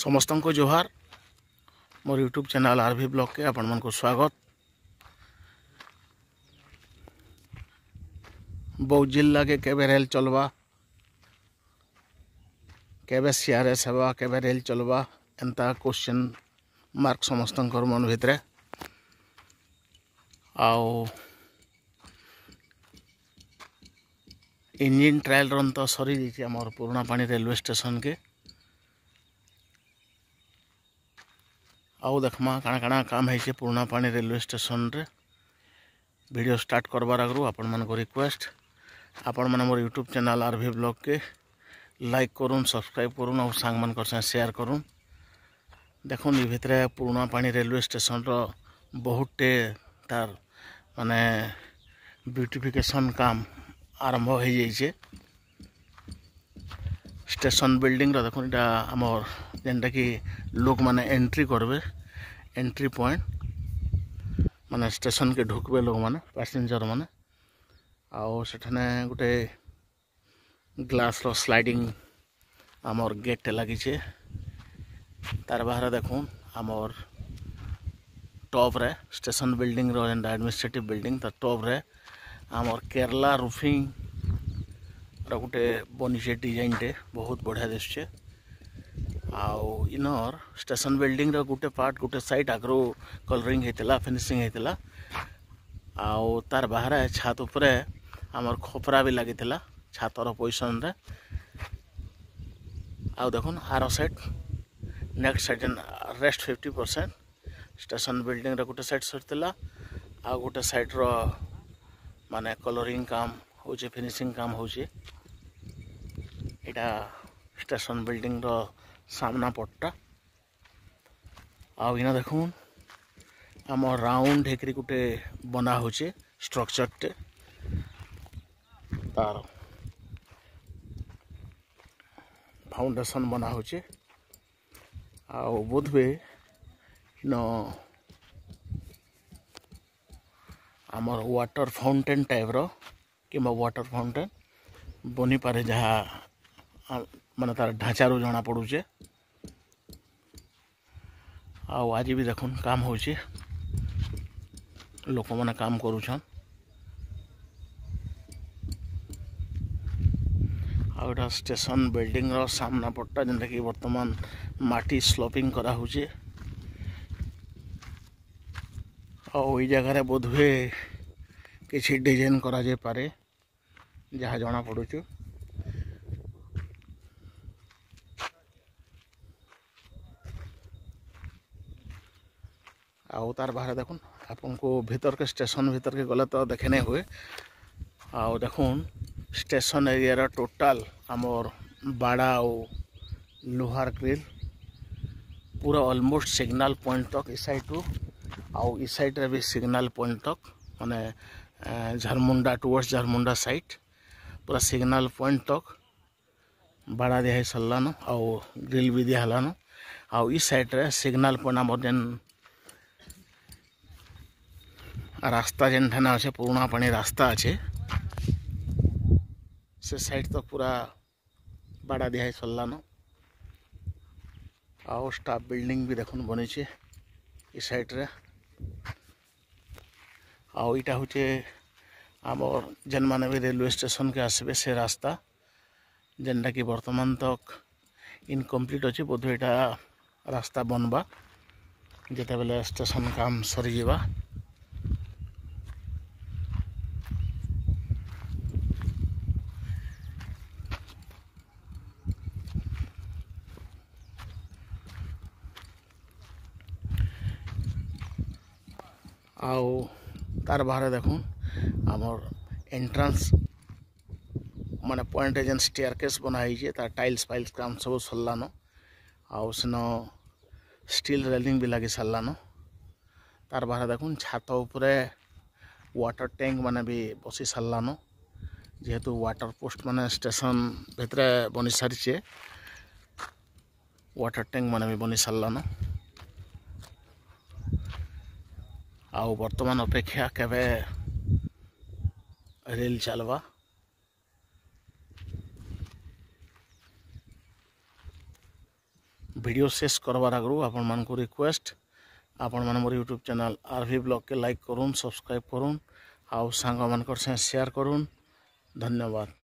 समस्त को जोहार मोर यूट्यूब चैनल आरवी ब्लॉग के आपण मन को स्वागत। बौद्ध जिला के केबे रेल चलवा, केबे सीआरएस हेबा, केबे रेल चलवा एंता क्वेश्चन मार्क समस्त मन भितर आओ इंजिन ट्रायल रन तो सरी जाइए आम पुराना पानी रेलवे स्टेशन के। आओ देखमा काଣା काଣା काम है पुराना पानी रेलवे स्टेशन रे। वीडियो स्टार्ट करबार आगु आपण मन को रिक्वेस्ट, आपण मन मोर यूट्यूब चैनल आरवी ब्लॉग के लाइक करूँ, सब्सक्राइब करूँ और सांग मन कर शेयर करूँ। देखुन ये भितर पुराना पानी रेलवे स्टेशन रो बहुते तार माने ब्यूटिफिकेशन काम आरंभ हो जाइए। स्टेशन बिल्डिंग रो देखुन इटा आमर जेनटा कि लोक माने एंट्री करबे, एंट्री पॉइंट माने स्टेशन के ढुकबे लोग माने पैसेंजर माने। आओ सेठाने गोटे ग्लास रो स्लाइडिंग आमर गेट लगी छे। तार बाहर देखुन आमर टॉप रे स्टेशन बिल्डिंग रो जेनटा एडमिनिस्ट्रेटिव बिल्डिंग त टॉप रे आमर केरला रूफिंग रो गोटे बनिचे डिजाइन टे बहुत बढ़िया दिसछे। आउ इनर स्टेशन बिल्डिंग रो गोटे पार्ट गोटे साइड आगरो कलरिंग हेतला, फिनिशिंग हेतला। आउ तार बाहर छात उपरे आमर खोपरा भी लागितला छातर पोजिशन रे। आउ देखुन आरो side next side rest 50% station building रो गोटे साइड सरतला, आ गोटे साइड रो माने कलरिंग काम होचे, फिनिशिंग काम होचे। एटा स्टेशन बिल्डिंग रो सामना पट्टा। आउ इना देखुन आम राउंड हेकरी गोटे बना होचे स्ट्रक्चर टे, तार फाउंडेशन बना होचे। आउ बोधवे इन आमर वाटर फाउंटेन टाइप रो कि वाटर फाउंटेन बनी पारे जहाँ माने तार ढांचा रू जना पड़ुचे। आउ आज भी देखुन काम होचे, लोक माने काम करूछन। आउटा स्टेशन बिल्डिंग रो सामना पट्टा जेनटा कि वर्तमान माटी स्लोपिंग करा होचे। आउ ई जगह रे बोधवे किछि डिजाइन करा जे पारे जहाँ जना पड़ुछु। आउ तार बाहर देखुन आपन को भीतर के स्टेशन भीतर के गले तो देखे नहीं हुए। आउ देखुन स्टेशन एरिया रा टोटल आमर बाड़ा और लोहार ग्रिल पूरा ऑलमोस्ट सिग्नल पॉइंट तक इस साइड टू आउ इस साइड रे भी सिग्नल पॉइंट तक माने झारमुंडा टुवर्ड्स झारमुंडा साइड पूरा सिग्नल पॉइंट तक बाड़ा दिया है सल्लानो आउ ग्रिल भी दिया हलानो। आउ इस साइड रे सिग्नल पॉइंट आमर जेन रास्ता जेन ठाना अच्छे पुराना पानी रास्ता अच्छे से साइड तक पूरा बाड़ा दिया है सल्लानो। आउ स्टाफ बिल्डिंग भी देखुन बनी छे इस साइड रे। आउ इटा होचे आमर जेन माने भी रेलवे स्टेशन के आसबे से रास्ता जेनटा कि वर्तमान तक इनकम्प्लीट अच्छे। बोध एटा रास्ता बनवा जेते बेले स्टेशन काम सरी जीवा। आउ तार बाहर देखुन आमर एंट्रांस माने पॉइंट जेन स्टेयरकेस बनाई जे तार टाइल्स फाइल्स काम सब सल्लानो। आउ सेन स्टील रेलिंग भी लगी सल्लानो। तार बाहर देखुन छात उपरे वाटर टैंक माने भी बसी सल्लानो, जेहेतु वाटर पोस्ट माने स्टेशन भितरे बनी सारी वाटर टैंक माने भी बनी सल्लानो। आउ वर्तमान अपेक्षा केबे रेल चलवा। वीडियो शेष करवार आगु आपण मान को रिक्वेस्ट आपण मान मोर यूट्यूब चैनल आरवी ब्लॉग के लाइक करूँ सब्सक्राइब करूँ आउ सांग मान शेयर करूँ। धन्यवाद।